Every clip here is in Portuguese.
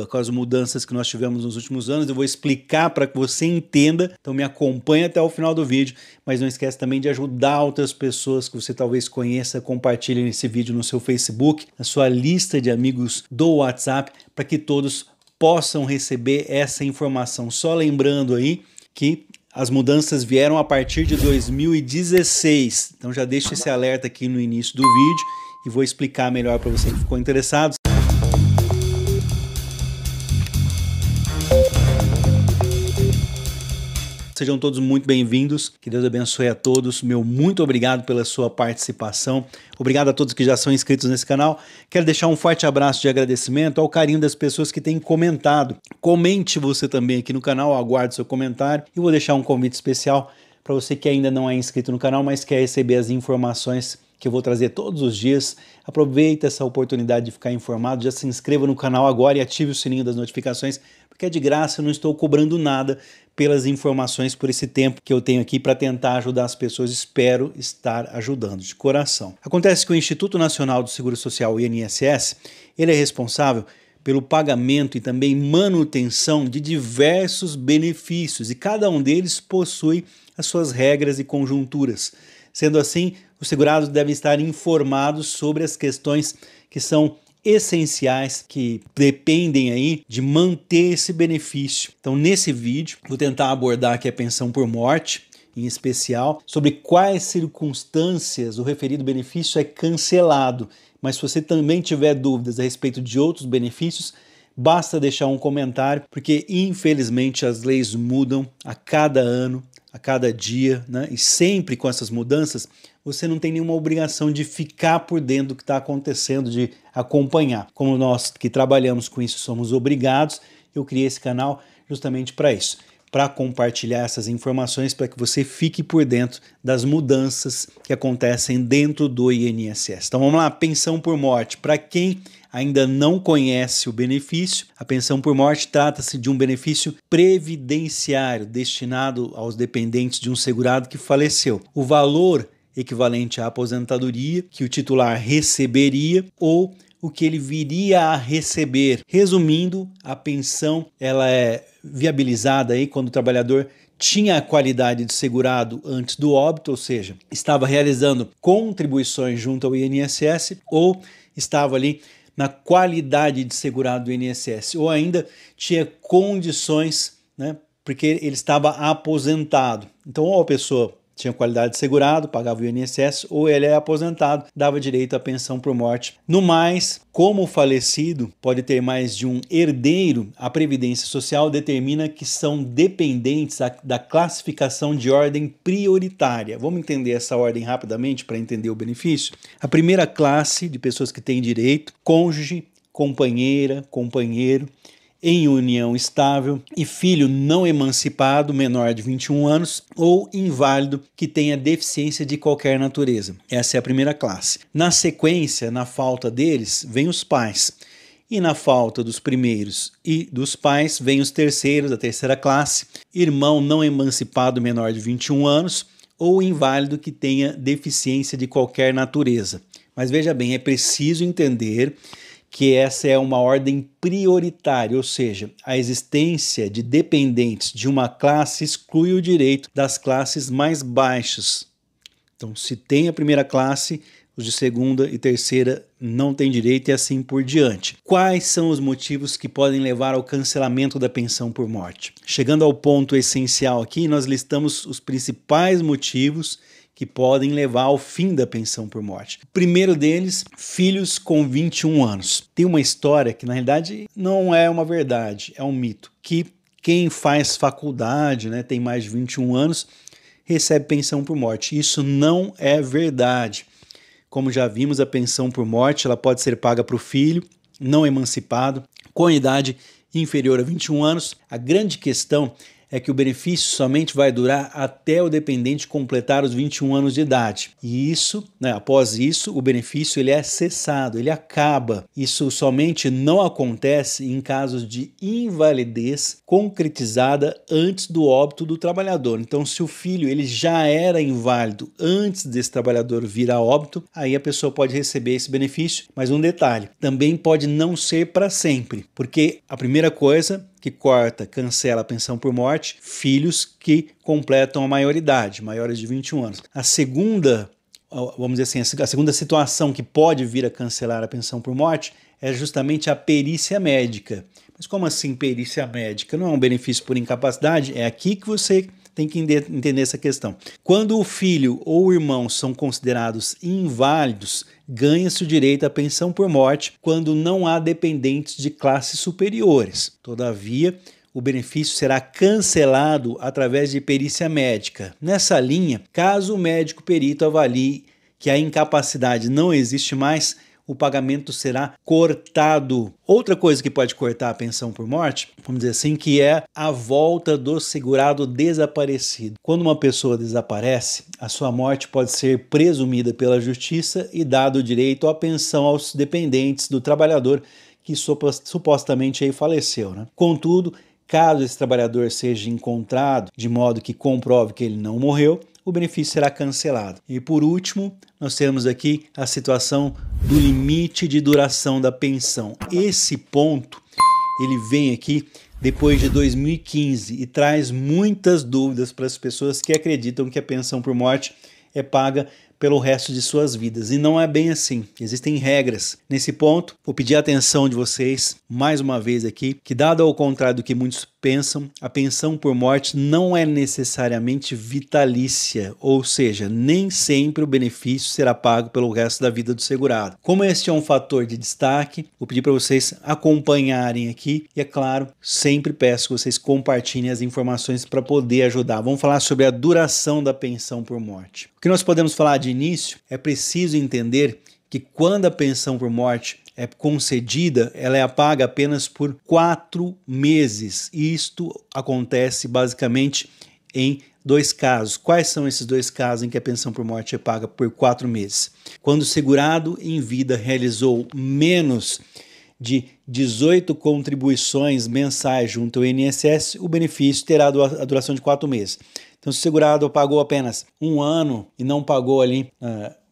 com as mudanças que nós tivemos nos últimos anos. Eu vou explicar para que você entenda, então me acompanhe até o final do vídeo, mas não esquece também de ajudar outras pessoas que você talvez conheça, compartilhem esse vídeo no seu Facebook, na sua lista de amigos do WhatsApp, para que todos possam receber essa informação. Só lembrando aí que as mudanças vieram a partir de 2016, então já deixo esse alerta aqui no início do vídeo e vou explicar melhor para você que ficou interessado. Sejam todos muito bem-vindos, que Deus abençoe a todos, meu muito obrigado pela sua participação, obrigado a todos que já são inscritos nesse canal. Quero deixar um forte abraço de agradecimento ao carinho das pessoas que têm comentado. Comente você também aqui no canal, eu aguardo seu comentário e vou deixar um convite especial para você que ainda não é inscrito no canal, mas quer receber as informações que eu vou trazer todos os dias. Aproveita essa oportunidade de ficar informado, já se inscreva no canal agora e ative o sininho das notificações, porque é de graça, eu não estou cobrando nada pelas informações, por esse tempo que eu tenho aqui para tentar ajudar as pessoas. Espero estar ajudando de coração. Acontece que o Instituto Nacional do Seguro Social, o INSS, ele é responsável pelo pagamento e também manutenção de diversos benefícios, e cada um deles possui as suas regras e conjunturas. Sendo assim, os segurados devem estar informados sobre as questões que são essenciais, que dependem aí de manter esse benefício. Então, nesse vídeo, vou tentar abordar aqui a pensão por morte, em especial, sobre quais circunstâncias o referido benefício é cancelado. Mas se você também tiver dúvidas a respeito de outros benefícios, basta deixar um comentário, porque infelizmente as leis mudam a cada ano, a cada dia, né? E sempre com essas mudanças, você não tem nenhuma obrigação de ficar por dentro do que está acontecendo, de acompanhar. Como nós que trabalhamos com isso somos obrigados, eu criei esse canal justamente para isso, para compartilhar essas informações, para que você fique por dentro das mudanças que acontecem dentro do INSS. Então vamos lá, pensão por morte. Para quem ainda não conhece o benefício, a pensão por morte trata-se de um benefício previdenciário destinado aos dependentes de um segurado que faleceu. O valor equivalente à aposentadoria que o titular receberia ou o que ele viria a receber. Resumindo, a pensão ela é viabilizada aí quando o trabalhador tinha a qualidade de segurado antes do óbito, ou seja, estava realizando contribuições junto ao INSS ou estava ali na qualidade de segurado do INSS, ou ainda tinha condições, né, porque ele estava aposentado. Então, ou a pessoa tinha qualidade de segurado, pagava o INSS, ou ele é aposentado, dava direito à pensão por morte. No mais, como o falecido pode ter mais de um herdeiro, a Previdência Social determina que são dependentes da classificação de ordem prioritária. Vamos entender essa ordem rapidamente para entender o benefício? A primeira classe de pessoas que têm direito: cônjuge, companheira, companheiro, em união estável e filho não emancipado menor de 21 anos ou inválido que tenha deficiência de qualquer natureza. Essa é a primeira classe. Na sequência, na falta deles, vem os pais. E na falta dos primeiros e dos pais, vem os terceiros, a terceira classe: irmão não emancipado menor de 21 anos ou inválido que tenha deficiência de qualquer natureza. Mas veja bem, é preciso entender que essa é uma ordem prioritária, ou seja, a existência de dependentes de uma classe exclui o direito das classes mais baixas. Então, se tem a primeira classe, os de segunda e terceira não têm direito e assim por diante. Quais são os motivos que podem levar ao cancelamento da pensão por morte? Chegando ao ponto essencial aqui, nós listamos os principais motivos que podem levar ao fim da pensão por morte. O primeiro deles, filhos com 21 anos. Tem uma história que na realidade não é uma verdade, é um mito, que quem faz faculdade, né, tem mais de 21 anos, recebe pensão por morte. Isso não é verdade. Como já vimos, a pensão por morte ela pode ser paga para o filho não emancipado com idade inferior a 21 anos. A grande questão é que o benefício somente vai durar até o dependente completar os 21 anos de idade. E isso, após isso, o benefício ele é cessado, ele acaba. Isso somente não acontece em casos de invalidez concretizada antes do óbito do trabalhador. Então, se o filho ele já era inválido antes desse trabalhador vir a óbito, aí a pessoa pode receber esse benefício. Mas um detalhe, também pode não ser para sempre, porque a primeira coisa que corta, cancela a pensão por morte, filhos que completam a maioridade, maiores de 21 anos. A segunda, vamos dizer assim, a segunda situação que pode vir a cancelar a pensão por morte é justamente a perícia médica. Mas como assim perícia médica? Não é um benefício por incapacidade? É aqui que você tem que entender essa questão. Quando o filho ou o irmão são considerados inválidos, ganha-se o direito à pensão por morte quando não há dependentes de classes superiores. Todavia, o benefício será cancelado através de perícia médica. Nessa linha, caso o médico perito avalie que a incapacidade não existe mais, o pagamento será cortado. Outra coisa que pode cortar a pensão por morte, vamos dizer assim, que é a volta do segurado desaparecido. Quando uma pessoa desaparece, a sua morte pode ser presumida pela justiça e dado o direito à pensão aos dependentes do trabalhador que supostamente aí faleceu, Contudo, caso esse trabalhador seja encontrado de modo que comprove que ele não morreu, o benefício será cancelado. E por último, nós temos aqui a situação do limite de duração da pensão. Esse ponto, ele vem aqui depois de 2015 e traz muitas dúvidas para as pessoas que acreditam que a pensão por morte é paga pelo resto de suas vidas. E não é bem assim. Existem regras. Nesse ponto, vou pedir a atenção de vocês, mais uma vez aqui, que dado ao contrário do que muitos pensam, a pensão por morte não é necessariamente vitalícia, ou seja, nem sempre o benefício será pago pelo resto da vida do segurado. Como este é um fator de destaque, vou pedir para vocês acompanharem aqui e, é claro, sempre peço que vocês compartilhem as informações para poder ajudar. Vamos falar sobre a duração da pensão por morte. O que nós podemos falar de início é preciso entender que quando a pensão por morte é concedida, ela é paga apenas por 4 meses. E isto acontece basicamente em 2 casos. Quais são esses 2 casos em que a pensão por morte é paga por 4 meses? Quando o segurado em vida realizou menos de 18 contribuições mensais junto ao INSS, o benefício terá a duração de 4 meses. Então, se o segurado pagou apenas 1 ano e não pagou ali,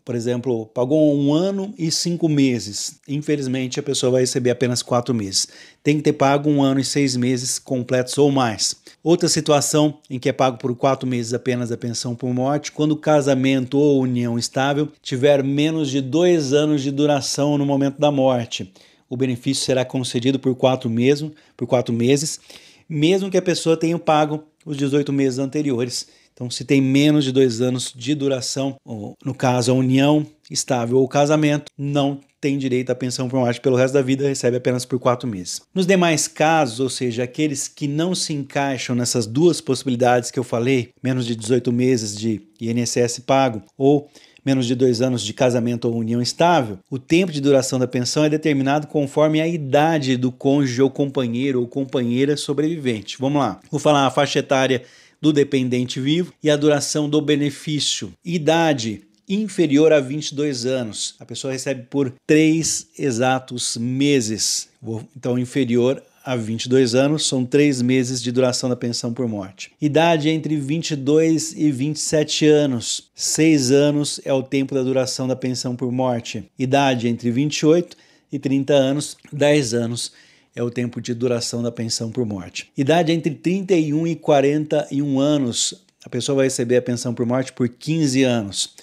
por exemplo, pagou 1 ano e 5 meses, infelizmente a pessoa vai receber apenas 4 meses. Tem que ter pago 1 ano e 6 meses completos ou mais. Outra situação em que é pago por 4 meses apenas a pensão por morte, quando o casamento ou união estável tiver menos de 2 anos de duração no momento da morte. O benefício será concedido por 4 meses, mesmo que a pessoa tenha pago os 18 meses anteriores. Então, se tem menos de 2 anos de duração, ou, no caso a união estável ou casamento, não tem direito à pensão por morte pelo resto da vida, recebe apenas por 4 meses. Nos demais casos, ou seja, aqueles que não se encaixam nessas 2 possibilidades que eu falei, menos de 18 meses de INSS pago ou menos de 2 anos de casamento ou união estável, o tempo de duração da pensão é determinado conforme a idade do cônjuge ou companheiro ou companheira sobrevivente. Vamos lá, vou falar a faixa etária do dependente vivo e a duração do benefício. Idade inferior a 22 anos, a pessoa recebe por 3 exatos meses. Então, inferior a 22 anos, são 3 meses de duração da pensão por morte. Idade entre 22 e 27 anos, 6 anos é o tempo da duração da pensão por morte. Idade entre 28 e 30 anos, 10 anos é o tempo de duração da pensão por morte. Idade entre 31 e 41 anos, a pessoa vai receber a pensão por morte por 15 anos.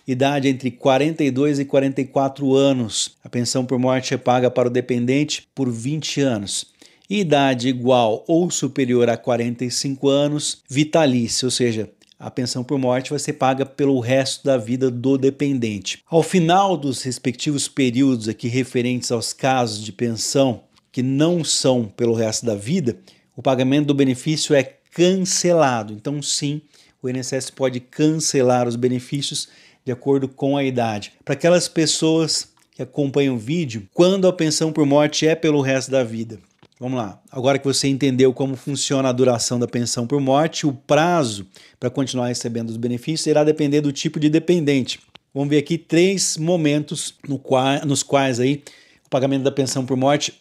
Idade entre 42 e 44 anos, a pensão por morte é paga para o dependente por 20 anos. Idade igual ou superior a 45 anos, vitalícia, ou seja, a pensão por morte vai ser paga pelo resto da vida do dependente. Ao final dos respectivos períodos aqui referentes aos casos de pensão que não são pelo resto da vida, o pagamento do benefício é cancelado. Então, sim, o INSS pode cancelar os benefícios de acordo com a idade. Para aquelas pessoas que acompanham o vídeo, quando a pensão por morte é pelo resto da vida, Vamos lá. Agora que você entendeu como funciona a duração da pensão por morte, o prazo para continuar recebendo os benefícios irá depender do tipo de dependente. Vamos ver aqui 3 momentos nos quais aí o pagamento da pensão por morte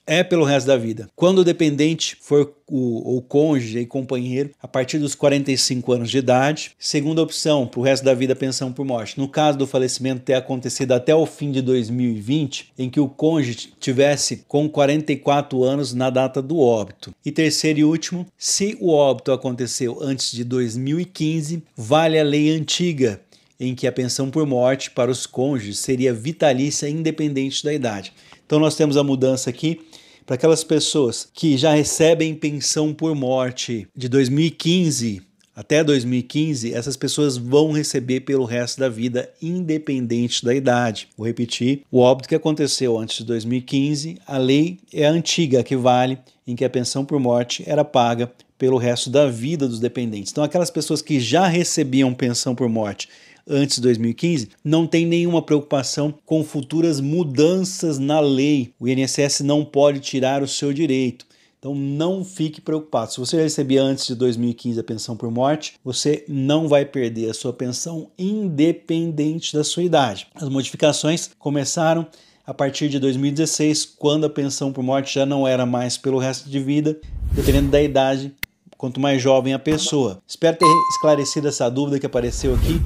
é pelo resto da vida. Quando o dependente for o cônjuge e companheiro a partir dos 45 anos de idade. Segunda opção, para o resto da vida, pensão por morte. No caso do falecimento ter acontecido até o fim de 2020, em que o cônjuge tivesse com 44 anos na data do óbito. E terceiro e último, se o óbito aconteceu antes de 2015, vale a lei antiga, em que a pensão por morte para os cônjuges seria vitalícia independente da idade. Então nós temos a mudança aqui para aquelas pessoas que já recebem pensão por morte de 2015 até 2015, essas pessoas vão receber pelo resto da vida, independente da idade. Vou repetir, o óbito que aconteceu antes de 2015, a lei é a antiga, que vale, em que a pensão por morte era paga pelo resto da vida dos dependentes. Então aquelas pessoas que já recebiam pensão por morte antes de 2015, não tem nenhuma preocupação com futuras mudanças na lei. O INSS não pode tirar o seu direito. Então não fique preocupado. Se você recebia antes de 2015 a pensão por morte, você não vai perder a sua pensão independente da sua idade. As modificações começaram a partir de 2016, quando a pensão por morte já não era mais pelo resto de vida, dependendo da idade, quanto mais jovem a pessoa. Espero ter esclarecido essa dúvida que apareceu aqui.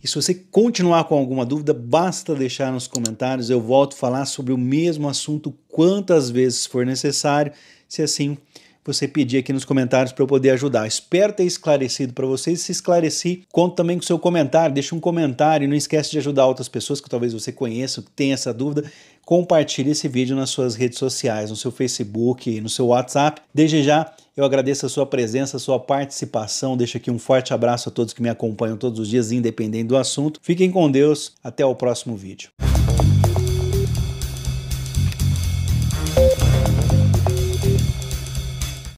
E se você continuar com alguma dúvida, basta deixar nos comentários. Eu volto a falar sobre o mesmo assunto quantas vezes for necessário, se assim você pedir aqui nos comentários para eu poder ajudar. Espero ter esclarecido para vocês. Se esclareci, conto também com o seu comentário. Deixa um comentário e não esquece de ajudar outras pessoas que talvez você conheça, que tenha essa dúvida. Compartilhe esse vídeo nas suas redes sociais, no seu Facebook, no seu WhatsApp. Desde já, eu agradeço a sua presença, a sua participação. Deixo aqui um forte abraço a todos que me acompanham todos os dias, independente do assunto. Fiquem com Deus. Até o próximo vídeo.